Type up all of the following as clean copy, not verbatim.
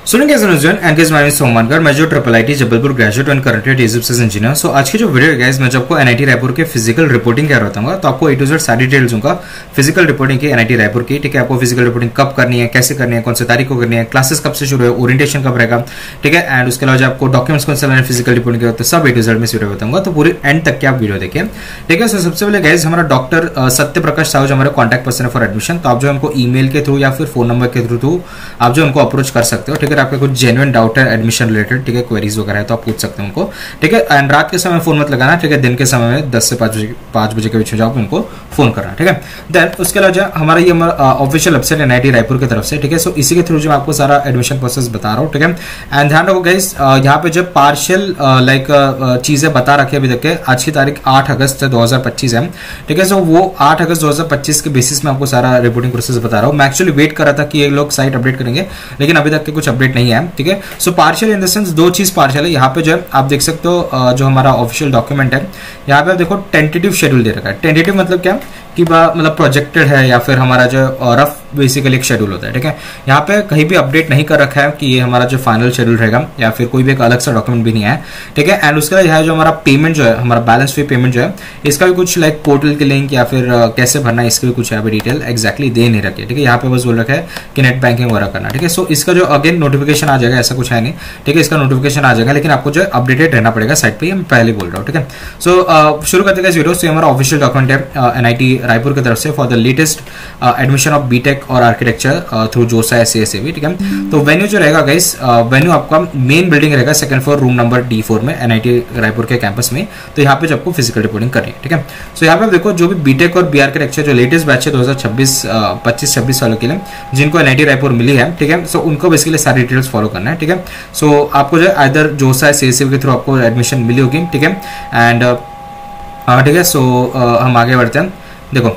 सुनिए guys, and guys, my name is Somankar. मैं जो triple IT Jabalpur graduate and currently education engineer. So आज की जो वीडियो है गाइस, मैं जब आपको एनआईटी रायपुर के फिजिकल रिपोर्टिंग क्या बताऊंगा, तो आपको ए टू जेड सारी डिटेल्स दूंगा फिजिकल रिपोर्टिंग की एनआईटी रायपुर की। ठीक है, आपको फिजिकल रिपोर्टिंग कब करनी है, कैसे करनी है, कौन सी तारीख को करनी है, क्लासेस कब से शुरू है, ओरिएंटेशन कब रहेगा, ठीक है, एंड उसके अलावा आपको डॉक्यूमेंट्स कौन से लाने फिजिकल रिपोर्टिंग के, तो सब ए टू जेड में वीडियो बताऊंगा। तो पूरी एंड तक की आप वीडियो देखिए। ठीक है, सो सबसे पहले गाइस, हमारा डॉक्टर सत्य प्रकाश साहू जो हमारे कॉन्टैक्ट पर्सन है फॉर एडमिशन, तो आप जो हमको ईमेल के थ्रू या फिर फोन नंबर के थ्रू आप जो हमको अप्रोच कर सकते हो। ठीक है, आपके कुछ जेन्युइन डाउट है एडमिशन रिलेटेड, ठीक है, क्वेरीज वगैरह है तो आप पूछ सकते हैं उनको। ठीक है, एंड रात के समय फोन मत लगाना, ठीक है, दिन के समय में 10 से 5 बजे के बीच में जाओ उनको फोन करना। ठीक है, देन उसके अलावा हमारा ये ऑफिशियल वेबसाइट एनआईटी रायपुर की तरफ से। ठीक है, सो इसी के थ्रू जो आपको सारा एडमिशन प्रोसेस बता रहा हूँ। ठीक है, एंड ध्यान रखो गाइस, यहाँ पे जो पार्शियल चीजें बता रखी है अभी तक के, आज की तारीख 8 अगस्त 2025 है। ठीक है, सो वो 8 अगस्त 2025 के बेसिस में आपको सारा रिपोर्टिंग प्रोसेस बता रहा हूँ। मैं एक्चुअली वेट कर रहा था कि ये लोग साइट अपडेट करेंगे, लेकिन अभी तक के कुछ अपडेट नहीं है। ठीक है, so partial in the sense दो चीज पार्शियल है। यहाँ पे जो है आप देख सकते हो, जो हमारा ऑफिशियल डॉक्यूमेंट है, यहाँ पे आप देखो टेंटेटिव शेड्यूल दे रखा है। टेंटेटिव मतलब क्या कि मतलब प्रोजेक्टेड है या फिर हमारा जो रफ बेसिकली एक शेड्यूल होता है। ठीक है, यहाँ पे कहीं भी अपडेट नहीं कर रखा है कि ये हमारा जो फाइनल शेड्यूल रहेगा, या फिर कोई भी एक अलग सा डॉक्यूमेंट भी नहीं है। ठीक है, एंड उसके बाद यहाँ जो हमारा पेमेंट जो है, हमारा बैलेंस फी पेमेंट जो है, इसका भी कुछ लाइक पोर्टल के लिंक या फिर कैसे भरना है, इसकी भी कुछ यहाँ पे डिटेल एक्जैक्टली दे नहीं रखी है। ठीक है, यहाँ पे बस बोल रखा है कि नेट बैंकिंग वगैरह करना। ठीक है, सो इसका जो अगेन नोटिफिकेशन आ जाएगा, ऐसा कुछ है नहीं। ठीक है, इसका नोटिफिकेशन आ जाएगा, लेकिन आपको जो है अपडेटेड रहना पड़ेगा साइट पे, मैं पहले बोल रहा हूँ। ठीक है, सो शुरू करते हैं इस वीडियो से। हमारा ऑफिशियल डॉक्यूमेंट है एनआईटी रायपुर की तरफ से for the latest admission of BTech और आर्किटेक्चर थ्रू जोसा SASAB। ठीक है, तो वेन्यू जो रहेगा गाइस, वेन्यू आपका मेन बिल्डिंग रहेगा, second floor, room number D4 में, एनआईटी रायपुर के कैंपस में। तो यहाँ पे जो आपको फिजिकल रिपोर्टिंग करनी है। ठीक है, सो यहाँ पे आप देखो जो भी बीटेक और बी आर्किटेक्चर जो लेटेस्ट बैच है 2025-26 वालों के लिए, जिनको एनआईटी रायपुर मिली है, ठीक है, सो उनको बेसिकली सारी डिटेल्स फॉलो करना है। ठीक है, सो आपको जो है इधर जोसा SASAB के थ्रू आपको एडमिशन मिली होगी। ठीक है, एंड ठीक है, सो हम आगे बढ़ते हैं। देखो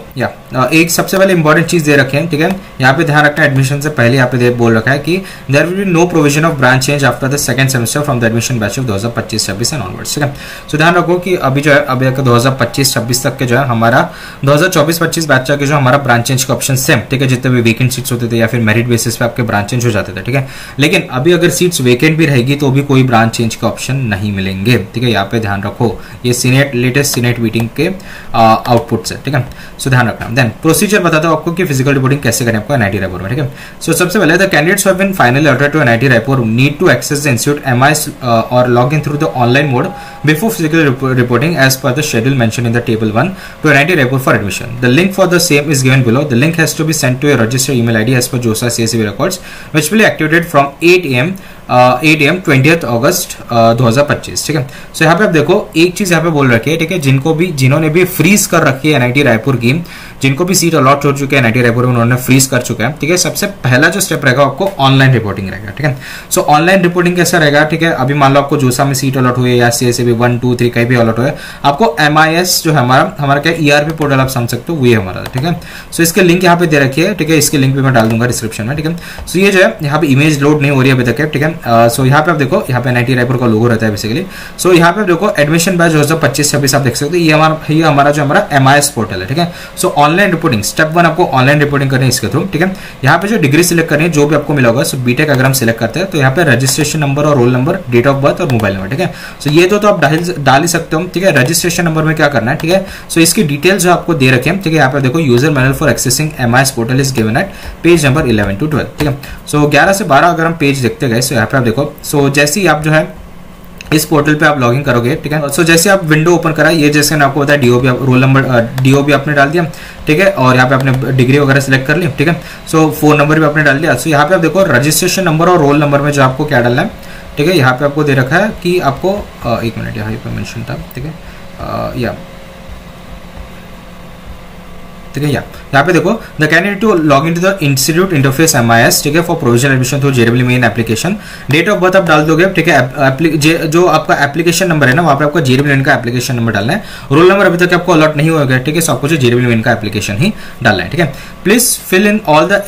एक सबसे पहले इंपॉर्टेंट चीज दे रखे हैं। ठीक है, यहाँ पे ध्यान रखना, एडमिशन से पहले यहाँ पे बोल रखा है कि there will be no provision of branch change after the second semester from the admission batch of 2025-26 and onwards. ठीक है, सो ध्यान रखो कि अभी जो है, अभी 2025-26 तक के जो है हमारा 2024-25 बैच के जो हमारा ब्रांच चेंज का ऑप्शन सेम। ठीक है, जितने भी वेकेंट सीट्स होते थे या फिर मेरिट बेसिस पे आपके ब्रांच चेंज हो जाते थे। ठीक है, लेकिन अभी अगर सीट्स वेकेंट भी रहेगी तो भी कोई ब्रांच चेंज का ऑप्शन नहीं मिलेंगे। ठीक है, यहाँ पे ध्यान रखो, ये सीनेट लेटेस्ट सीनेट मीटिंग के आउटपुट्स है। ठीक है, सो ध्यान रखना। देन प्रोसीजर बताता हूं आपको कि फिजिकल रिपोर्टिंग कैसे करें आपको एनआईटी रायपुर में। ठीक है, सो सबसे पहले the candidates have been finally ordered to NIT Raipur need to access the institute MIS और log in through the online mode before physical reporting as per the schedule mention in the table 1 to NIT Raipur for admission. The link for the same is given below. The link has to be sent to your registered email ID as per JoSAA SASAB records which will be activated from 8 AM 20th अगस्त 2025। ठीक है, सो यहाँ पे आप देखो एक चीज यहाँ पे बोल रखी है। ठीक है, जिन्होंने भी फ्रीज कर रखी है एनआईटी रायपुर की, जिनको भी सीट अलॉट हो चुके हैं एनआईटी रायपुर में, उन्होंने फ्रीज कर चुका है। ठीक है, सबसे पहला जो स्टेप रहेगा आपको ऑनलाइन रिपोर्टिंग रहेगा। ठीक है, सो ऑनलाइन रिपोर्टिंग कैसा रहेगा? ठीक है, अभी मान लो आपको जोसा में सीट अलॉट हुई है या SASAB 1, 2, 3 कहीं भी अलॉट हुआ है, आपको MIS जो है हमारा क्या ERP पोर्टल आप समझ सकते हो, वो हमारा। ठीक है, सो इसके लिंक यहाँ पे दे रखी है। ठीक है, इसके लिंक भी मैं डाल दूंगा डिस्क्रिप्शन में। ठीक है, सो ये जो है यहाँ पे इमेज लोड नहीं हो रही है अभी तक है। ठीक है, सो यहाँ पे आप देखो, यहाँ पे एनआईटी रायपुर का लोगो रहता है बेसिकली। सो यहाँ पे देखो एडमिशन बैच 2025-26 आप देख सकते हो, ये हमारा जो हमारा MIS पोर्टल है। ठीक है, सो ऑनलाइन रिपोर्टिंग स्टेप 1 आपको ऑनलाइन रिपोर्टिंग करनी है इसके थ्रू। ठीक है, यहाँ पे जो डिग्री सिलेक्ट करनी है, जो भी आपको मिला होगा, सो बीटेक अगर हम सिलेक्ट करते हैं तो यहाँ पे रजिस्ट्रेशन नंबर और roll number, date of birth और मोबाइल नंबर। ठीक है, सो ये तो आप डाल ही सकते हो। ठीक है, रजिस्ट्रेशन नंबर में क्या करना है? ठीक है, सो इसकी डिटेल्स जो आपको दे रखे हैं। ठीक है, यहाँ पे देखो user manual for accessing MIS portal is given at page number 11 to 12। ठीक है, सो 11 से 12 अगर हम पेज देखते गए, सो यहाँ पे आप देखो, सो जैसे ही आप जो है इस पोर्टल पे आप लॉगिन करोगे। ठीक है, सो जैसे आप विंडो ओपन करा, ये जैसे मैंने आपको बताया DOB रोल नंबर DOB आपने डाल दिया। ठीक है, और यहाँ पे आपने डिग्री वगैरह सिलेक्ट कर ली। ठीक है, सो फोन नंबर भी आपने डाल दिया। सो यहाँ पे आप देखो रजिस्ट्रेशन नंबर और रोल नंबर में जो आपको क्या डालना है। ठीक है, यहाँ पे आपको दे रखा है कि आपको 1 मिनट यहाँ पे मेंशन था। ठीक है, ठीक है, यहाँ पे देखो the candidate to log in to the institute interface MIS। ठीक है, for provisional admission through JEE main application. Date of birth आप डाल दोगे। ठीक है, जो आपका एप्लीकेशन नंबर है ना, वहाँ पे आपको JEE मेन का एप्लीकेशन नंबर डालना है। रोल नंबर अभी तक आपको अलॉट नहीं होगा। ठीक है, सो आपको जो JEE मेन का एप्लीकेशन ही डालना है। ठीक है, please fill in all the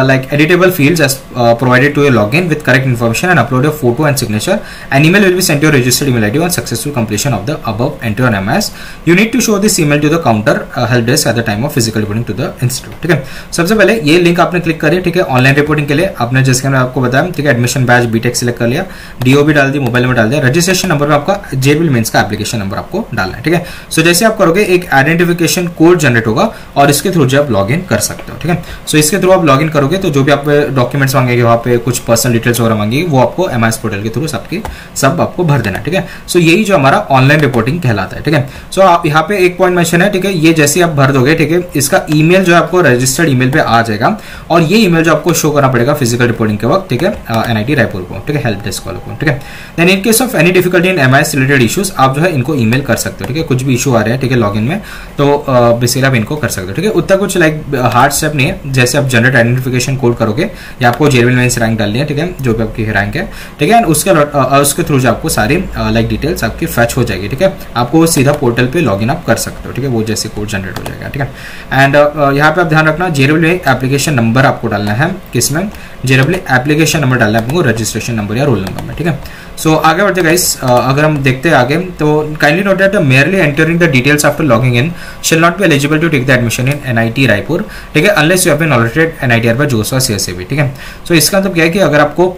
like editable fields as provided to your log in with correct information and upload your photo and signature and email will be sent your registered email ID on successful completion of the above entry on MIS। You need to show this email to the counter help desk at the time of physical physical reporting to the institute. ठीक है, सबसे पहले ये link आपने click करिए। ठीक है, online reporting के लिए आपने जैसे मैंने आपको बताया, ठीक है, एडमिशन बैच बीटेक सिलेक्ट कर लिया, डीओबी डाल दी, मोबाइल नंबर डाल दिया, रजिस्ट्रेशन नंबर में आपका जेईई मेंस का एप्लीकेशन नंबर आपको डालना है। ठीक है, सो जैसे आप करोगे एक आइडेंटिफिकेशन कोड जनरेट होगा और इसके थ्रू जो आप लॉग इन कर सकते हो। ठीक है, सो इसके थ्रू आप लॉग इन करोगे तो जो भी आप डॉक्यूमेंट्स मांगेंगे, वहाँ पे कुछ पर्सनल डिटेल्स वगैरह मांगेगी, वो आपको एमआईएस पोर्टल के थ्रू सब आपको भर देना है। ठीक है, सो यही जो हमारा ऑनलाइन रिपोर्टिंग कहलाता है। ठीक है, सो आप यहाँ पे एक पॉइंट मेंशन है। ठीक है, ये जैसे आप भर दोगे, ठीक है, इसका ईमेल जो है आपको रजिस्टर्ड ईमेल पे आ जाएगा और ये ईमेल जो आपको शो करना पड़ेगा फिजिकल रिपोर्टिंग के वक्त। ठीक है, एनआईटी रायपुर को, ठीक है, हेल्प डेस्क वालों को। ठीक है, then in case of any difficulty in MIS related issues, आप जो है इनको ईमेल कर सकते हो। ठीक है, कुछ भी इशू आ रहा है, ठीक है, लॉगिन में, तो बेसिकली आप इनको कर सकते हो। ठीक है, उतना कुछ लाइक हार्ड स्टेप नहीं है। जैसे आप जनरेट आइडेंटिफिकेशन कोड करोगे या आपको जेईई मेंस रैंक डालनी है, ठीक है, जो भी आपकी रैंक है, ठीक है, उसके थ्रू जो आपको सारी लाइक डिटेल्स आपकी फैच हो जाएगी। ठीक है, आपको सीधा पोर्टल पे लॉगिन आप कर सकते हो। ठीक है, वो जैसे कोड जनरेट हो जाएगा। ठीक है, एंड यहाँ पे आप ध्यान रखना, जेईई एप्लीकेशन नंबर आपको डालना है, किसमें, जेईई एप्लीकेशन नंबर डालना है आपको, रजिस्ट्रेशन नंबर या रोल नंबर में। ठीक है, सो आगे बढ़ते गाइस, अगर हम देखते हैं आगे, तो kindly note that merely entering the details after logging in shall not be eligible to take the admission in NIT Raipur. ठीक है, unless you have been allotted NITR by JoSAA CSAB. ठीक है, सो इसका मतलब क्या है कि अगर आपको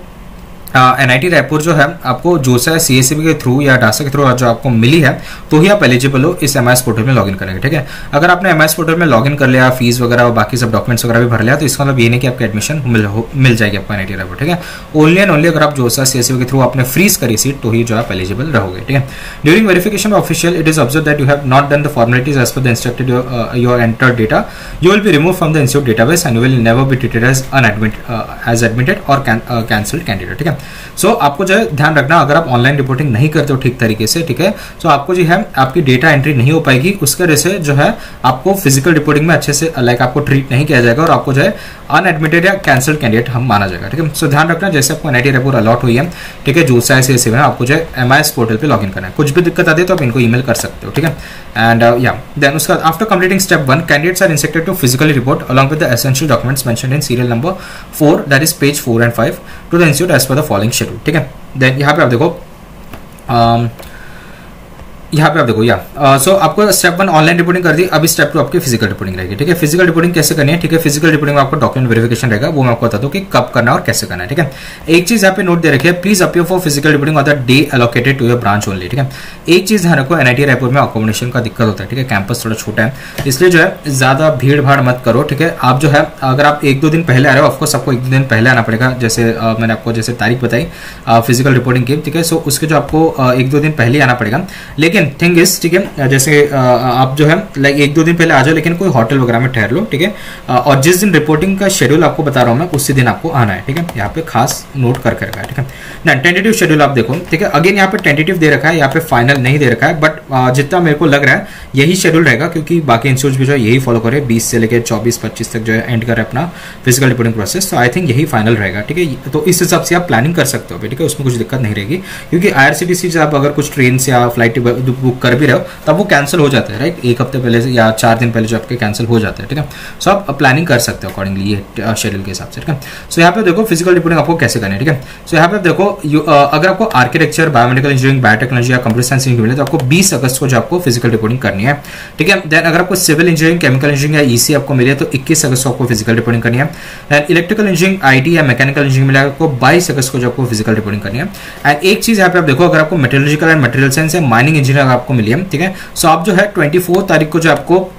एनआईटी रायपुर जो है आपको जोसा सीएसएबी के थ्रू या डासा के थ्रू जो आपको मिली है, तो ही आप एलिजिबल हो इस एमआईएस पोर्टल में लॉगिन करेंगे। ठीक है, अगर आपने एमआईएस पोर्टल में लॉगिन कर लिया, फीस वगैरह और बाकी सब डॉक्यूमेंट्स वगैरह भी भर लिया, तो इसका मतलब ये नहीं कि आपकी एडमिशन मिल जाएगी आपको एनआईटी रायपुर। ठीक है, ओनली एंड ओनली अगर आप जोसा सीएसएबी के थ्रू आपने फ्रीज करी सीट, तो ही जो आप एलिजिबल रहोगे। ठीक है, during verification official it is observe that you have not done the formalities as per the instructed your entered data, you will be remove from the institute database and you will never be treated as admitted और cancelled candidate. ठीक है, सो आपको जो है ध्यान रखना, अगर आप ऑनलाइन रिपोर्टिंग नहीं करते हो ठीक तरीके से, ठीक है, तो आपको जो है आपकी डेटा एंट्री नहीं हो पाएगी, उसके वजह से जो है आपको फिजिकल रिपोर्टिंग में अच्छे से लाइक आपको ट्रीट नहीं किया जाएगा और आपको जो है अनएडमिटेड या कैंसल्ड कैंडिडेट हम माना जाएगा। ठीक है, सो ध्यान रखना, जैसे आपको एनआईटी रायपुर अलॉट हुई है, ठीक है, जोसा सीएसएबी में आपको जो है एमआईएस पोर्टल पे लॉगिन करना है। कुछ भी दिक्कत आती है तो आप इनको ईमेल कर सकते हो। ठीक है, एंड या देन उसका after completing step 1 candidates are instructed to physically report along with the essential documents mentioned in serial number 4 that is page 4 and 5 to the institute as per the following schedule. ठीक है, then यहाँ पे आप देखो, सो आपको step 1 online reporting कर दी, अभी step 2 आपकी फिजिकल रिपोर्टिंग रहेगी। ठीक है, फिजिकल रिपोर्टिंग कैसे करनी है, ठीक है, फिजिकल रिपोर्टिंग में आपको डॉक्यूमेंट वेरिफिकेशन रहेगा, वो मैं आपको बता दूं कि कब करना है और कैसे करना है। ठीक है, एक चीज यहाँ पे नोट दे रखी है, please appear for physical reporting on the day allocated to your branch only. ठीक है, एक चीज ध्यान रखो, एनआईटी रायपुर में अकोमोडेशन का दिक्कत होता है। ठीक है, कैंपस थोड़ा छोटा है, इसलिए जो है ज्यादा भीड़ भाड़ मत करो। ठीक है, आप जो है अगर आप 1-2 दिन पहले आ रहे हो, ऑफकोर्स आपको 1 दिन पहले आना पड़ेगा, जैसे मैंने आपको जैसे तारीख बताई फिजिकल रिपोर्टिंग की। ठीक है, सो उसके जो आपको 1-2 दिन पहले आना पड़ेगा, लेकिन थिंग इज, ठीक है, जैसे आप जो है लाइक 1-2 दिन पहले आ जाओ, लेकिन कोई होटल वगैरह में ठहर लो। ठीक है, और जिस दिन रिपोर्टिंग का शेड्यूल आपको बता रहा हूं मैं, उसी दिन आपको आना है। ठीक है, यहाँ पे खास नोट करके रखा है। ठीक है, देन टेंटेटिव शेड्यूल आप देखो। ठीक है, अगेन यहाँ पे टेंटेटिव दे रखा है, यहाँ पे फाइनल नहीं दे रखा है, बट जितना मेरे को लग रहा है यही शेड्यूल रहेगा, क्योंकि बाकी इंस्टीट्यूट भी जो है यही फॉलो करे, 20 से लेकर 24-25 तक जो है एंड करे अपना फिजिकल रिपोर्टिंग प्रोसेस। तो आई थिंक यही फाइनल रहेगा। ठीक है, तो इस हिसाब से आप प्लानिंग कर सकते हो। ठीक है, उसमें कुछ दिक्कत नहीं रहेगी, क्योंकि आईआरसीटीसी से आप अगर कुछ ट्रेन से या फ्लाइट बुक कर भी रहे हो, तब वो कैंसिल हो जाता है, राइट, 1 हफ्ते पहले से या 4 दिन पहले जो आपके कैंसिल हो जाता है। ठीक है, सो आप प्लानिंग कर सकते हो अकॉर्डिंगली ये शेड्यूल के हिसाब से। ठीक है, सो यहाँ पे देखो फिजिकल रिपोर्टिंग आपको कैसे करनी है। ठीक है, सो यहाँ पे देखो अगर आपको आर्किटेक्चर, बायोमेडिकल इंजीनियरिंग, बायोटेक्नोलॉजी या कंप्यूटर साइंस मिले, तो आपको 20 अगस्त को जो आपको फिजिकल रिपोर्टिंग करनी है। ठीक है, देन अगर आपको सिविल इंजीनियरिंग, केमिकल इंजीनियरिंग या ईसी आपको मिले, तो 21 अगस्त को आपको फिजिकल रिपोर्टिंग करनी है। एंड इलेक्ट्रिकल इंजीनियरिंग, आईटी या मैकेनिकल इंजीनियरिंग मिला, आपको 22 अगस्त को जो आपको फिजिकल रिपोर्टिंग करनी है। एंड एक चीज यहाँ पे आप देखो, अगर आपको मेटेरियोलॉजिकल एंड मटेरियल साइंस या माइनिंग इंजीनियरिंग आपको मिली है, ठीक है, सो आप जो है 24 तारीख को जो आपको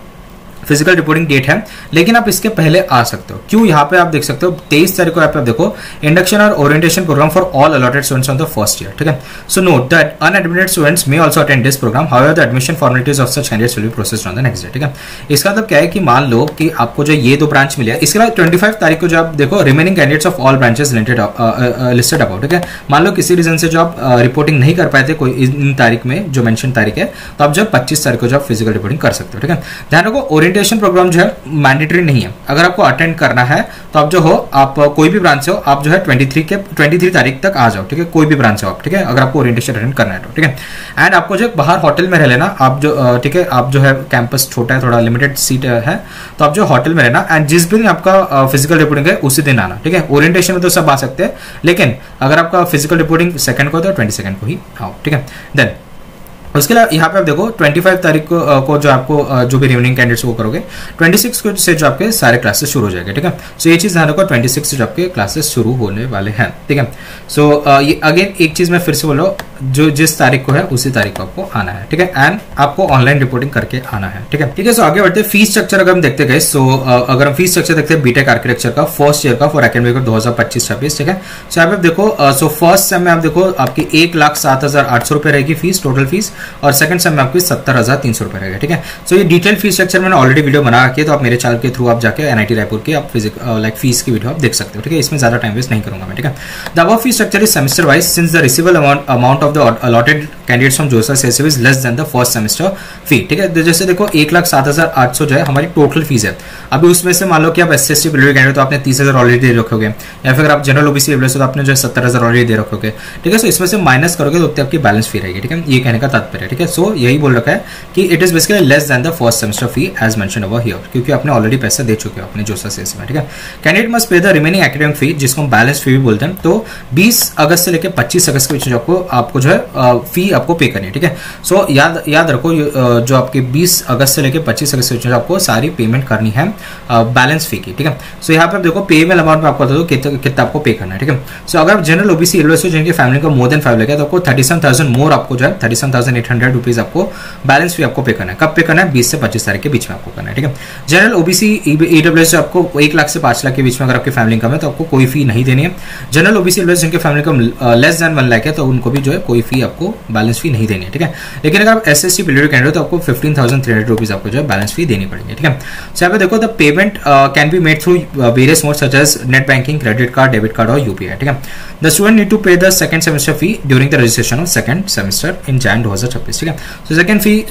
फिजिकल रिपोर्टिंग डेट है, लेकिन आप इसके पहले आ सकते हो। क्यों, यहाँ पे आप देख सकते हो 23 तारीख को आप देखो इंडक्शन और orientation program for all allotted students on the first year. ठीक है, so note that unadmitted students may also attend this program, however the admission formalities of such candidates will be processed on the next day. ठीक है, इसका मतलब क्या है कि मान लो कि आपको जो ये 2 ब्रांच मिले, इसके बाद 25 तारीख को जो आप देखो remaining candidates of all branches listed about. ठीक है, मान लो किसी रीजन से जो आप रिपोर्टिंग नहीं कर पाए थे कोई इन तारीख में जो मेंशन तारीख है, तो आप जो 25 तारीख को जो आप फिजिकल रिपोर्टिंग कर सकते हो। ठीक है, ध्यान रखो ओरिएंटेशन प्रोग्राम जो है मैंडेटरी नहीं है, अगर आपको अटेंड करना है तो आप जो हो, आप कोई भी ब्रांच से हो, आप जो है 23 तारीख तक आ जाओ। ठीक है, कोई भी ब्रांच से हो आप। ठीक है, अगर आपको ओरिएंटेशन अटेंड करना है तो। ठीक है, एंड आपको जो बाहर होटल में रह लेना आप जो, ठीक है, आप जो है कैंपस छोटा है, थोड़ा लिमिटेड सीट है, तो आप जो होटल में रहना, एंड जिस दिन आपका फिजिकल रिपोर्टिंग है उसी दिन आना। ठीक है, ओरिएंटेशन में तो सब आ सकते हैं, लेकिन अगर आपका फिजिकल रिपोर्टिंग 2nd को तो 22nd को ही आओ। ठीक है, देन उसके अलावा यहाँ पे आप देखो 25 तारीख को जो आपको जो भी रिमेनिंग कैंडिडेट्स वो करोगे 26 को से जो आपके सारे क्लासेस शुरू हो जाएंगे, ठीक है। सो ये चीज ध्यान रखो, 26 से जो आपके क्लासेस शुरू होने वाले हैं, ठीक है। सो ये अगेन एक चीज मैं फिर से बोल रहा हूँ, जो जिस तारीख को है उसी तारीख को आपको आना है, ठीक है, एंड आपको ऑनलाइन रिपोर्टिंग करके आना है, ठीक है, ठीक है। सो आगे बढ़ते हैं फीस स्ट्रक्चर अगर हम देखते गए, सो अगर हम फीस स्ट्रक्चर देखते हैं बीटेक आर्किटेक्चर का फर्स्ट ईयर का फॉर एकेडमिक 2025-26, ठीक है। सो यहाँ पे देखो सो फर्स्ट सेम में आप देखो आपकी 1,07,800 रुपए रहेगी फीस, टोटल फीस, और सेकंड सेम में आपकी 70,300 रुपए रहेगा, ठीक है। सो ये डिटेल फीस स्ट्रक्चर मैंने ऑलरेडी वीडियो बना रखी है, तो आप मेरे चैनल के थ्रू आप जाके एनआईटी रायपुर की आप लाइक फीस की वीडियो आप देख सकते हो, ठीक है। इसमें ज्यादा टाइम वेस्ट नहीं करूंगा मैं, ठीक है। The above fees structure is semester wise since the receivable amount of the allotted candidates from जोसा CSC is less than the first semester fee, ठीक है। जैसे देखो 1,07,800 जो है हमारी टोटल फीस है। अभी उसमें से मान लो कि आप एससी पीडब्ल्यूडी कैंडिडेट तो आपने 30,000 ऑलरेडी दे रखोगे, या फिर आप जनरल ओबीसी एवलेस तो आपने जो 70,000 ऑलरेडी दे रखोगे, ठीक है। सो इसमें से माइनस करोगे तो उतनी आपकी बैलेंस फी रहेगी, ठीक है। ये कहने का तात्पर्य, ठीक है। सो यही बोल रखा है कि it is basically less than the first semester fee as mentioned over here, क्योंकि आपने ऑलरेडी पैसा दे चुके हो अपने जोसा सीएससी में, ठीक है। Candidate must pay the remaining academic fee, जिसको हम बैलेंस फी भी बोलते हैं। तो 20 अगस्त से लेकर 25 अगस्त के बीच में आपको जो है फी आपको पे करनी है, ठीक है। सो याद रखो जो आपके 20 अगस्त से लेकर 25 अगस्त के बीच में आपको सारी पेमेंट करनी है बैलेंस फी की, ठीक है। सो यहाँ पे आप देखो पेमेबल अमाउंट में आपको बता दो कितना आपको पे करना है, ठीक है। सो अगर आप जनरल ओबीसी एलओएस जिनकी फैमिली का मोर देन 5 लगे तो आपको 37,000 मोर आपको जो है 37,800 रुपीज आपको बैलेंस फी आपको पे करना है। कब पे करना है? 20 से 25 तारीख के बीच में आपको करना है, ठीक है। जनरल ओबीसी ईडब्ल्यूएस आपको 1 लाख से 5 लाख के बीच में अगर आपकी फैमिली इनकम है तो आपको कोई फी नहीं देनी है। जनरल ओबीसी एलओएस जिनके family income less than 1 lakh है तो उनको भी जो है कोई फी आपको बैलेंस फी नहीं देनी है, ठीक है। लेकिन अगर आप एसएससी पीडब्ल्यूडी कैंडिडेट तो आपको 15,300 रुपीज आपको जो है बैलेंस फी देनी पड़ेगी, ठीक है। सो यहाँ पे देखो the payment can be made through various modes such as net banking, credit card, debit card और यूपीआई, ठीक है। The student need to pay the second semester fee during the registration of second semester in Jan 2026, ठीक है। So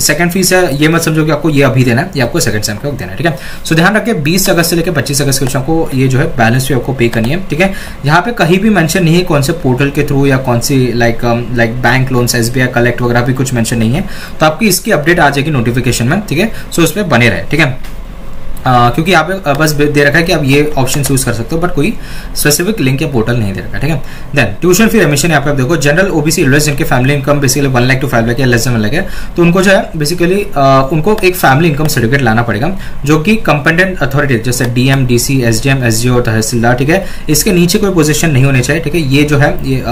second फी से ये मत समझो कि आपको ये अभी देना है, ये आपको सेकंड सेम के वक्त देना है, ठीक है। सो ध्यान रखिए 20 अगस्त से लेकर 25 अगस्त के बीच आपको ये जो है बैलेंस फी आपको पे करनी है, ठीक है। यहाँ पे कहीं भी मेंशन नहीं है कौन से पोर्टल के थ्रू या कौन सी like bank loans, SBI collect वगैरह भी कुछ मेंशन नहीं है, तो आपकी इसकी अपडेट आ जाएगी नोटिफिकेशन में, ठीक है। सो उस पर बने रहे, ठीक है। क्योंकि यहाँ पे बस दे रखा है कि आप ये ऑप्शन यूज कर सकते हो, बट कोई स्पेसिफिक लिंक या पोर्टल नहीं दे रखा है, ठीक है। देन ट्यूशन फी एडमिशन यहाँ पे आप देखो जनरल ओबीसी एलओएस जिनके family income basically 1 lakh to 5 lakh या लेस देन 1 लाख है, तो उनको जो है बेसिकली उनको एक फैमिली इनकम सर्टिफिकेट लाना पड़ेगा जो कि कंपेटेंट अथॉरिटी जैसे डीएम, डीसी, एसडीएम, एसडीओ, तहसीलदार, ठीक है। इसके नीचे कोई पोजीशन नहीं होने चाहिए, ठीक है। ये जो है ये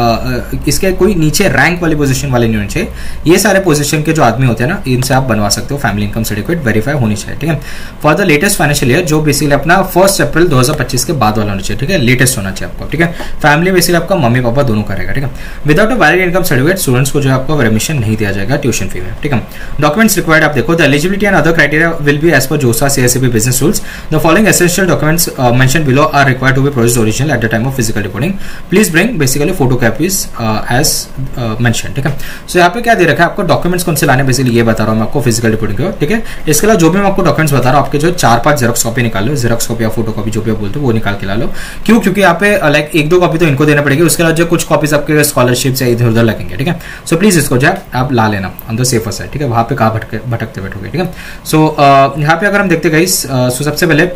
इसके कोई नीचे रैंक वाली पोजीशन वाले नहीं होने चाहिए। ये सारे पोजीशन के जो आदमी होते हैं ना, इनसे आप बनवा सकते हो फैमिली इनकम सर्टिफिकेट, वेरीफाई होनी चाहिए, ठीक है। For the latest financial year जो अपना 1 अप्रैल 2025 के बाद वाला होना चाहिए, ठीक है। लेटेस्ट होना चाहिए आपको, ठीक है। फैमिली बेसिकली आपका मम्मी पापा दोनों करेगा, ठीक है। Without a valid income certificate students को जो है आपको एडमिशन नहीं दिया जाएगा ट्यूशन फी में, ठीक है। डॉक्यूमेंट्स रिक्वायर्ड आप देखो the eligibility and other criteria will be as per JoSAA CSAB business rules. The following essential documents mentioned below are required to be produced original at the time of physical reporting. Please bring basically photo copies as mention, ठीक है। सो यहाँ पे क्या दे रखा है आपको documents कौन से लाने, बेसिकली ये बता रहा हूँ मैं आपको फिजिकल रिपोर्टिंग को, ठीक है। इसके अलावा जो भी मैं आपको डॉक्यूमेंट्स बता रहा हूँ आपके जो 4-5 जेरॉक्स कॉपी निकाल लो, जेरॉक्स कॉपी या फोटो कॉपी जो भी आप बोलते हो वो निकाल के ला लो। क्यों? क्योंकि यहाँ पे लाइक 1-2 कॉपी तो इनको देना पड़ेगी, उसके अलावा जो कुछ कॉपीज आपके स्कॉलरशिप से इधर उधर लगेंगे, ठीक है। सो प्लीज इसको जो है आप ला लेना ऑन द सेफर साइड, ठीक है। वहां पे कहाँ भटकते बैठोगे, ठीक है। सो यहाँ पे अगर हम देखते गाइस, सो सबसे पहले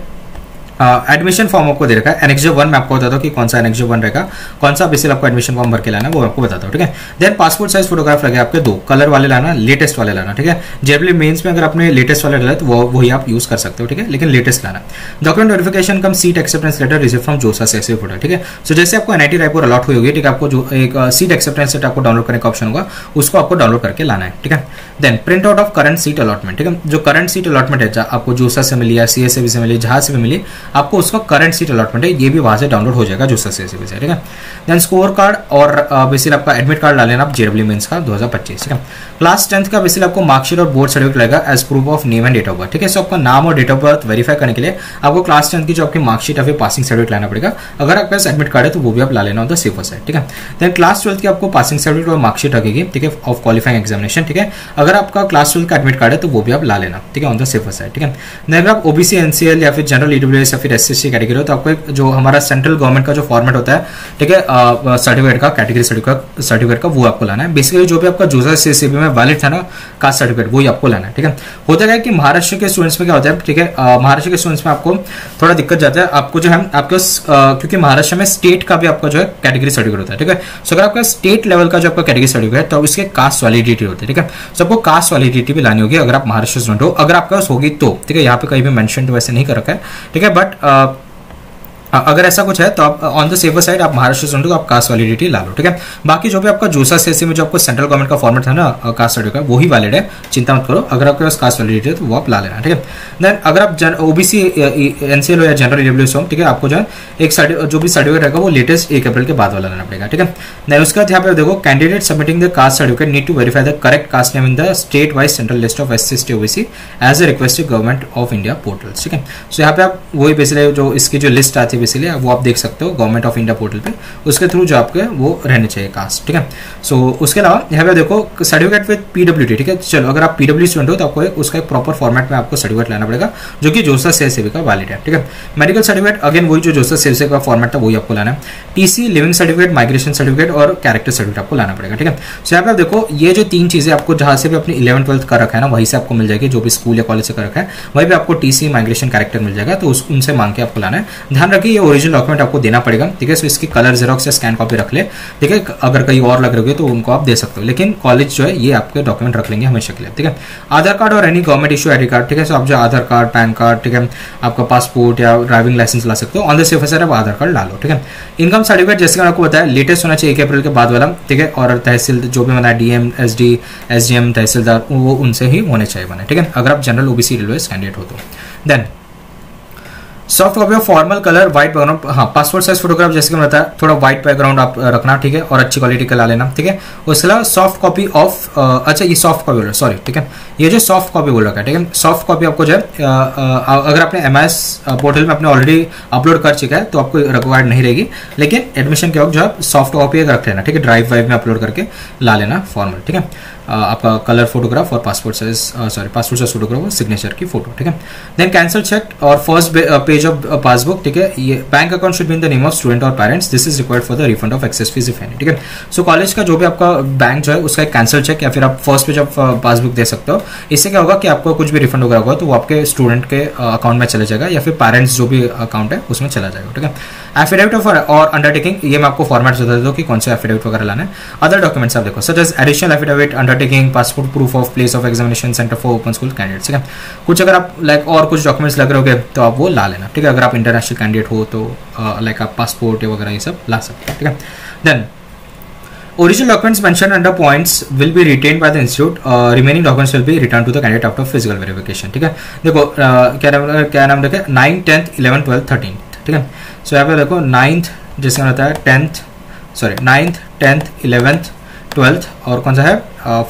एडमिशन फॉर्म आपको दे रखा है। एनेक्सर 1 में आपको बताता हूँ कि कौन सा एनेक्सर 1 रहेगा, कौन सा बेसिकली आपको एडमिशन फॉर्म भर के लाना है वो आपको बताता हूँ, ठीक है। देन पासपोर्ट साइज फोटोग्राफ लगे आपके 2 कलर वाले लाना, लेटेस्ट वाले लाना, ठीक है। जेईई मेंस में अगर आपने लेटेस्ट वाले डाला तो वही आप यूज कर सकते हो, ठीक है, लेकिन लेटेस्ट लाना। Document verification cum seat acceptance letter receive from जोसा सीएससी फोटो, ठीक है। सो जैसे आपको एनआईटी रायपुर अलॉट हुई होगी, ठीक है, आपको जो एक सीट एक्सेप्टेंस लेटर आपको डाउनलोड करने का ऑप्शन होगा उसको आपको डाउनलोड करके लाना है, ठीक है। Then print out of current seat allotment, ठीक है। जो करंट सीट अलॉटमेंट है आपको जोसा से मिली या सीएससी से मिली, जहां से भी मिली, आपको उसका करंट सीट अलॉटमेंट है ये भी वहां से डाउनलोड हो जाएगा जोसा से, ठीक है। देन स्कोर कार्ड और बेसिकली आपका एडमिट कार्ड डाल लेना आप जेईई मेंस का 2025, ठीक है। क्लास 10th का बेसिकली आपको मार्कशीट और बोर्ड सर्टिफिकेट लगेगा as proof of name and date of birth, ठीक है। सो आपका नाम और डेट ऑफ बर्थ वेरीफाई करने के लिए आपको क्लास 10th की जो आपकी मार्कशीट या फिर पासिंग सर्टिफिकेट लाना पड़ेगा। अगर आपके पास एडमिट कार्ड है तो वो भी आप ला लेना ऑन द सेफर साइड, ठीक है। देन क्लास 12th की आपको पासिंग सर्टिफिकेट और मार्कशीट लगेगी, ठीक है, ऑफ क्वालिफाइंग एग्जामिनेशन, ठीक है। अगर आपका क्लास 12th का एडमिट कार्ड है तो वो भी आप ला लेना, ठीक है, ऑन द सेफर साइड, ठीक है। अगर आप ओबीसी, एनसीएल या फिर जनरल ईडब्ल्यूएस या फिर SC कैटेगरी हो तो आपको एक जो हमारा सेंट्रल गवर्नमेंट का जो फॉर्मेट होता है, ठीक है, सर्टिफिकेट का, कैटेगरी सर्टिफिकेट का, वो आपको लाना है। बेसिकली जो भी आपका जोसा CSCB में वैलिड था ना कास्ट सर्टिफिकेट, वही आपको लाना है, ठीक है। होता है कि महाराष्ट्र के स्टूडेंट्स में क्या होता है, ठीक है, महाराष्ट्र के स्टूडेंट्स में आपको थोड़ा दिक्कत जाता है, आपको जो है आपके क्योंकि महाराष्ट्र में स्टेट का भी आपका जो है कैटेगरी सर्टिफिकेट होता है, ठीक है। सो अगर आपका स्टेट लेवल का जो आपका कैटेगरी सर्टिफिकेट है तो इसके कास्ट वैलिडिटी होती है, ठीक है। सो आपको कास्ट वैलिडिटी भी लानी होगी अगर आप महाराष्ट्र स्टूडेंट हो, अगर आपके पास होगी तो, ठीक है। यहाँ पे कहीं भी मेंशन तो वैसे नहीं कर रखा है, ठीक है, बट अगर ऐसा कुछ है तो आप ऑन द सेफर साइड आप महाराष्ट्र स्टूडेंट को आप कास्ट वैलिडिटी ला लो, ठीक है। बाकी जो भी आपका जोसा CSC में जो आपको सेंट्रल गवर्नमेंट का फॉर्मेट था ना कास्ट सर्टिफिकेट, वो ही वैलिड है, चिंता मत करो। अगर आपके पास कास्ट वैलिडिटी है तो वो आप ला लेना, ठीक है। देन अगर आप OBC NCL हो या जनरल EWS हो, ठीक है, आपको जो है एक जो भी सर्टिफिकेट रहेगा वो लेटेस्ट 1 अप्रैल के बाद वाला लेना पड़ेगा, ठीक है। देन उसके बाद यहाँ पे देखो candidate submitting the caste certificate need to verify the correct caste name in the state wise central list of SC ST OBC as a requested government of India portal, ठीक है। सो यहाँ पे आप वही बेसिकली जो इसकी जो लिस्ट आती है बेसिकली वो आप देख सकते हो गवर्नमेंट ऑफ इंडिया पोर्टल पे, उसके थ्रू जो आपके वो रहने चाहिए कास्ट, ठीक है। सो उसके अलावा यहाँ पे देखो सर्टिफिकेट विद PWD, ठीक है। चलो अगर आप PWD स्टूडेंट हो तो आपको उसका एक प्रॉपर फॉर्मेट में आपको सर्टिफिकेट लाना पड़ेगा जो कि जोसा CSCB का वैलिड है, ठीक है। मेडिकल सर्टिफिकेट अगेन वही जो जोसा CSCB का फॉर्मेट था वही आपको लाना है। TC, leaving certificate, migration certificate और कैरेक्टर सर्टिफिकेट आपको लाना पड़ेगा, ठीक है। सो यहाँ पे आप देखो ये जो 3 चीजें आपको जहां से भी अपनी 11th 12th कर रखा है ना वहीं से आपको मिल जाएगी, जो भी स्कूल या कॉलेज से कर रखा है वहीं पे आपको TC, माइग्रेशन, कैरेक्टर मिल जाएगा, तो उनसे मांग के आपको लाना है। ध्यान रखिए ये ओरिजिनल डॉक्यूमेंट आपको देना पड़ेगा, ठीक है। सो इसकी कलर जेरोक्स या स्कैन कॉपी रख ले, ठीक है। अगर कहीं और लग रही है तो उनको आप दे सकते हो, लेकिन कॉलेज जो है ये आपके डॉक्यूमेंट रख लेंगे हमेशा के लिए, ठीक है। आधार कार्ड और any government issue ID card, ठीक है। सो आप जो आधार कार्ड, पैन कार्ड, ठीक है, आपका पासपोर्ट या ड्राइविंग लाइसेंस ला सकते हो। ऑन द सेफर साइड आप आधार कार्ड ला लो, ठीक है। इनकम सर्टिफिकेट जैसे मैंने आपको बताया लेटेस्ट होना चाहिए 1 अप्रैल के बाद वाला, ठीक है। और तहसील जो भी बनाया DM, SD, SDM, तहसीलदार, वो उनसे ही होने चाहिए बने, ठीक है, अगर आप जनरल OBC रेलवे कैंडिडेट हो तो। Then soft copy of formal colour white background, हाँ पासपोर्ट साइज फोटोग्राफ जैसे कि मैं बताया थोड़ा व्हाइट बैकग्राउंड आप रखना, ठीक है, और अच्छी क्वालिटी का ला लेना, ठीक है। उसके अलावा सॉफ्ट कॉपी ऑफ अच्छा ये सॉफ्ट कॉपी बोल रहा है, सॉरी, ठीक है, ये जो सॉफ्ट कॉपी बोल रखा है, ठीक है। सॉफ्ट कॉपी आपको जो है अगर आपने MS पोर्टल में आपने ऑलरेडी अपलोड कर चुका है तो आपको रिक्वायर्ड नहीं रहेगी, लेकिन एडमिशन के वक्त जो आप सॉफ्ट कॉपी रख लेना, ठीक है, ड्राइव वाइव में अपलोड करके ला लेना फॉर्मल, ठीक है। आपका कलर फोटोग्राफ और पासपोर्ट साइज फोटोग्राफ और सिग्नेचर की फोटो, ठीक है। देन कैंसिल चेक और फर्स्ट पेज ऑफ पासबुक, ठीक है। ये bank account should be in the name of student और parents, this is required for the refund of excess fees if any, ठीक है। सो कॉलेज का जो भी आपका बैंक जो है उसका एक कैंसिल चेक या फिर आप फर्स्ट पेज ऑफ पासबुक दे सकते हो। इससे क्या होगा कि आपको कुछ भी रिफंड वगैरह होगा तो वो आपके स्टूडेंट के अकाउंट में चले जाएगा या फिर पेरेंट्स जो भी अकाउंट है उसमें चला जाएगा, ठीक है। एफिडेविट ऑफ और अंडरटेकिंग, ये मैं आपको फॉर्मेट बता देता हूँ कि कौन से एफिडेविट वगैरह लाना है। अदर डॉक्यूमेंट्स आप देखो such as additional affidavit, undertaking, passport, proof of place of examination, centre for open school candidates, ठीक है। कुछ अगर आप लाइक और कुछ डॉक्यूमेंट्स लग रहे होंगे तो आप वो ला लेना, ठीक है। अगर आप इंटरनेशनल कैंडिडेट हो तो लाइक आप पासपोर्ट वगैरह ये सब ला सकते हैं, ठीक है। Then original documents mentioned under points will be retained by the institute, remaining documents will be returned to the candidate after physical verification, ठीक है। देखो क्या नाम रखे 9th 10th 11th 12th 13th, ठीक है। सो यहाँ पे देखो 9th जैसे होता है 9th 10th 11th 12th और कौन सा है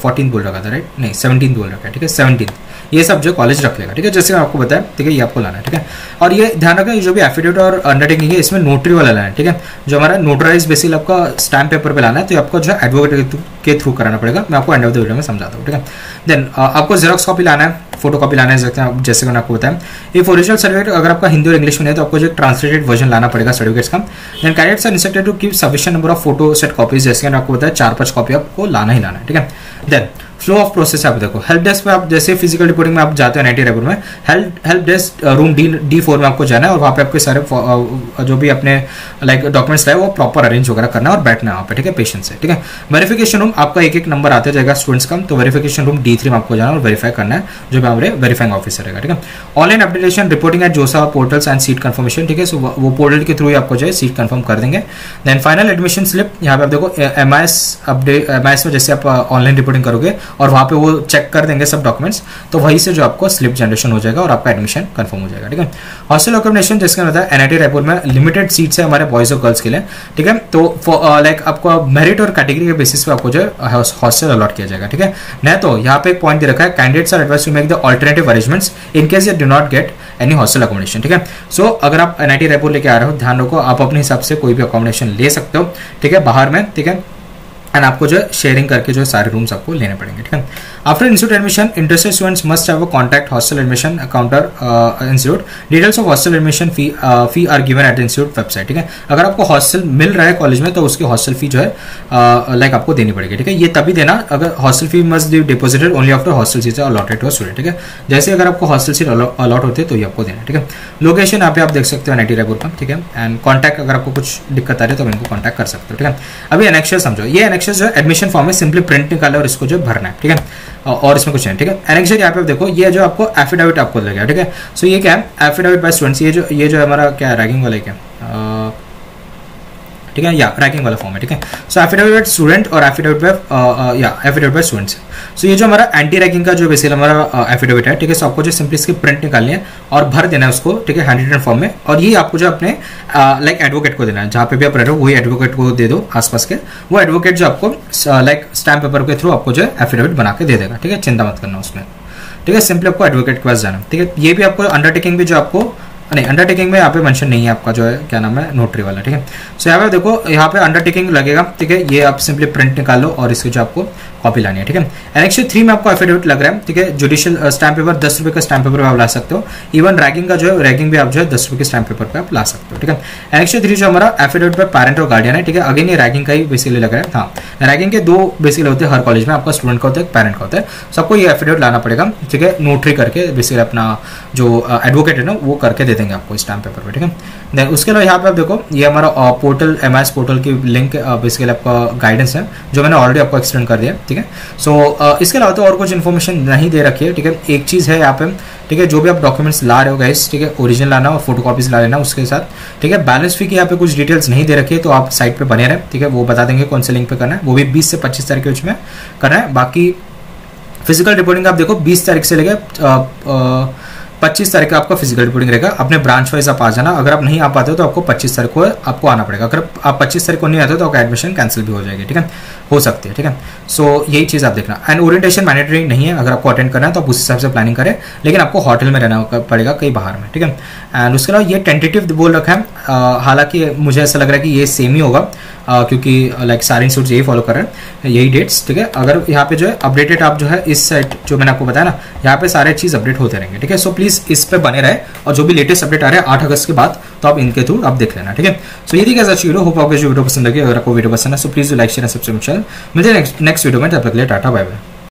14th बोल रखा था, राइट, नहीं 17th बोल रखा है, ठीक है। 17th ये सब जो कॉलेज रख लेगा, ठीक है, जैसे आपको बताया, ठीक है, ये आपको लाना है, ठीक है। और ये ध्यान रखना जो भी एफिडेविट और अंडरटेकिंग है इसमें नोटरी वाला लाना है, ठीक है। जो हमारा नोटराइज बेसिकली आपका स्टैम्प पेपर पे लाना है तो आपको जो है एडवोकेट के थ्रू कराना पड़ेगा, मैं आपको एंड ऑफ द वीडियो में समझाता हूँ, ठीक है। देन आपको जेरोक्स कॉपी लाना है, फोटो कॉपी लाना है, जैसे मैंने आपको बताया। इफ ओरिजिनल सर्टिफिकेट अगर आपका हिंदी और इंग्लिश में है तो आपको जो ट्रांसलेटेड वर्जन लाना पड़ेगा सर्टिफिकेट्स का। Then candidates are instructed to keep sufficient number of photo set copies, जैसे मैंने आपको बताया 4-5 कॉपी आपको लाना ही लाना है, ठीक है। देन फ्लो ऑफ प्रोसेस आप देखो हेल्प डेस्क में आप जैसे फिजिकल रिपोर्टिंग में आप जाते हो NIT रायपुर में हेल्प डेस्क रूम D4 में आपको जाना है और वहाँ पे आपके सारे जो भी अपने लाइक डॉक्यूमेंट्स लाए वो प्रॉपर अरेंज वगैरह करना है और बैठना है वहाँ पे, ठीक है, पेशेंस से, ठीक है। वेरिफिकेशन रूम आपका एक नंबर आते जाएगा स्टूडेंट्स का, तो वेरिफिकेशन रूम D3 में आपको जाना और वेरीफाई करना है जो भी हमारे वेरीफाइंग ऑफिसर रहेगा, ठीक है। ऑनलाइन अपडेटेशन रिपोर्टिंग एट जोसा पोर्टल्स एंड सीट कंफर्मेशन, ठीक है। सो वो पोर्टल के थ्रू ही आपको जो है सीट कंफर्म कर देंगे। देन फाइनल एडमिशन स्लिप, यहाँ पे आप देखो MIS में जैसे आप ऑनलाइन रिपोर्टिंग करोगे और वहाँ पे वो चेक कर देंगे सब डॉक्यूमेंट्स, तो वहीं से जो आपको स्लिप जनरेशन हो जाएगा और आपका एडमिशन कंफर्म हो जाएगा, ठीक है। हॉस्टल अकोमोडेशन जैसे मैंने बताया NIT रायपुर में लिमिटेड सीट्स है हमारे बॉयज और गर्ल्स के लिए, ठीक है। तो लाइक आपको मेरिट और कैटेगरी के बेसिस पे आपको जो हॉस्टल अलॉट किया जाएगा, ठीक है। नहीं तो यहाँ पे एक पॉइंट दे रखा है candidates are advised to make the alternative arrangements in case you do not get any hostel accommodation, ठीक है। सो अगर आप NIT रायपुर लेके आ रहे हो ध्यान रखो आप अपने हिसाब से कोई भी अकोमोडेशन ले सकते हो, ठीक है, बाहर में, ठीक है। एंड आपको जो है शेयरिंग करके जो है सारे रूम्स आपको लेने पड़ेंगे, ठीक है। After institute admission interested students must have a contact hostel admission counter institute, details of hostel admission fee are given at the institute website, ठीक है। अगर आपको हॉस्टल मिल रहा है कॉलेज में तो उसकी हॉस्टल फी जो है लाइक आपको देनी पड़ेगी, ठीक है। ये तभी देना अगर hostel fee must be deposited only after hostel seats are allotted to a student, ठीक है। जैसे अगर आपको हॉस्टल सीट अलॉट होते हैं तो ये आपको देना, ठीक है। लोकेशन यहाँ पे आप देख सकते हो NIT रायपुर का, ठीक है। एंड कॉन्टैक्ट अगर आपको कुछ दिक्कत आ रही है तो आप इनको कॉन्टैक्ट कर सकते हो, ठीक है। अभी एनेक्शर समझो, ये एनेक्शर जो है एडमिशन फॉर्म में सिंपली प्रिंट निकाले और इसको जो भरना है, ठीक है। और इसमें कुछ नहीं, ठीक है। एनेक्शर यहाँ पे देखो ये जो आपको एफिडेविट आपको लगेगा, ठीक है। सो ये क्या है, एफिडेविट बाय स्टूडेंट्स, ये जो हमारा क्या है रैगिंग वाला क्या, ठीक है, या रैगिंग वाला फॉर्म है, ठीक है। सो एफिडेविट बाय स्टूडेंट और एफिडेविट बाय स्टूडेंट्स। सो ये जो हमारा एंटी रैगिंग का जो बेसिकली हमारा एफिडेविट है, ठीक है। सो आपको जो सिंपली इसकी प्रिंट निकालनी है और भर देना है उसको, ठीक है, हैंड रिटन फॉर्म में। और ये आपको जो अपने लाइक एडवोकेट को देना है, जहाँ पे भी आप रह रहे हो वही एडवोकेट को दे दो आसपास के, वो एडवोकेट जो आपको लाइक स्टैम्प पेपर के थ्रू आपको जो है एफिडेविट बना के दे देगा, ठीक है। चिंता मत करना उसमें, ठीक है। सिंपली आपको एडवोकेट के पास जाना, ठीक है। ये भी आपको अंडरटेकिंग भी जो आपको नहीं, अंडरटेकिंग में यहाँ पे मेंशन नहीं है आपका जो है क्या नाम है नोटरी वाला, ठीक है। सो यहाँ पे देखो यहाँ पे अंडरटेकिंग लगेगा, ठीक है। ये आप सिंपली प्रिंट निकालो और इसकी जो आपको कॉपी लानी है, ठीक है। एनेक्शर 3 में आपको एफिडेविट लग रहा है, ठीक है। जुडिशियल स्टैम्प पेपर 10 रुपये का स्टैम्प पेपर आप ला सकते हो। इवन रैगिंग का जो है रैगिंग भी आप जो है 10 रुपये के स्टैम्प पेपर पे आप ला सकते हो, ठीक है। एनेक्शर 3 जो हमारा एफिडेविट पे पेरेंट और गार्डियन है, ठीक है। अगेन ये रैगिंग का ही बेसिकली लग रहा है। हाँ, रैगिंग के 2 बेसिकली होते हैं हर कॉलेज में, आपका स्टूडेंट का होता है, पेरेंट का होता है। सबको ये एफिडेविट लाना पड़ेगा, ठीक है। नोटरी करके बेसिकली अपना जो एडवोकेट है ना वो करके दे देंगे आपको स्टैम्प पेपर पे, ठीक है। देन उसके अलावा यहाँ पे आप देखो ये हमारा पोर्टल MIS पोर्टल की लिंक बेसिकली आपका गाइडेंस है जो मैंने ऑलरेडी आपको एक्सप्लेन कर दिया, ठीक है। सो इसके अलावा तो और कुछ इन्फॉर्मेशन नहीं दे रखी है, ठीक है। एक चीज़ है यहाँ पे, ठीक है, जो भी आप डॉक्यूमेंट्स ला रहे हो गाइस, ठीक है, ओरिजिनल लाना और फोटोकॉपीज ला लेना उसके साथ, ठीक है। बैलेंस फी की यहाँ पे कुछ डिटेल्स नहीं दे रखी है तो आप साइट पे बने रहे, ठीक है। वो बता देंगे कौन से लिंक पे करना है, वो भी 20 से 25 तारीख के बीच में करना है। बाकी फिजिकल रिपोर्टिंग आप देखो 20 तारीख से लेकर 25 तारीख का आपका फिजिकल रिपोर्टिंग रहेगा। अपने ब्रांच वाइज आप आ जाना, अगर आप नहीं आ पाते हो तो आपको 25 तारीख को आपको आना पड़ेगा। अगर आप 25 तारीख को नहीं आते हो तो आपका एडमिशन कैंसिल भी हो जाएगी, ठीक है, हो सकती है, ठीक है। सो यही चीज़ आप देखना। एंड ओरिएंटेशन मैंडेटरी नहीं है, अगर आपको अटेंड करना है तो आप उस हिसाब से प्लानिंग करें, लेकिन आपको होटल में रहना पड़ेगा कहीं बाहर में, ठीक है। एंड उसके अलावा ये टेंटेटिव बोल रखा है, हालांकि मुझे ऐसा लग रहा है कि ये सेम ही होगा क्योंकि लाइक सारे इंस्टीट्यूट यही फॉलो कर रहे हैं, यही डेट्स, ठीक है। अगर यहाँ पे जो है अपडेटेड आप जो है इस साइट जो मैंने आपको बताया ना, यहाँ पे सारे चीज़ अपडेट होते रहेंगे, ठीक है। सो प्लीज़ इस पे बने रहे और जो भी लेटेस्ट अपडेट आ रहे हैं 8 अगस्त के बाद तो आप इनके थ्रू आप देख लेना, ठीक है। सो ये थी कैसा वीडियो, होप आपको जो वीडियो पसंद लगी। अगर आपको वीडियो पसंद है so please like share subscribe channel. मिलते हैं नेक्स्ट वीडियो में, तब तक के लिए टाटा बाय बाय।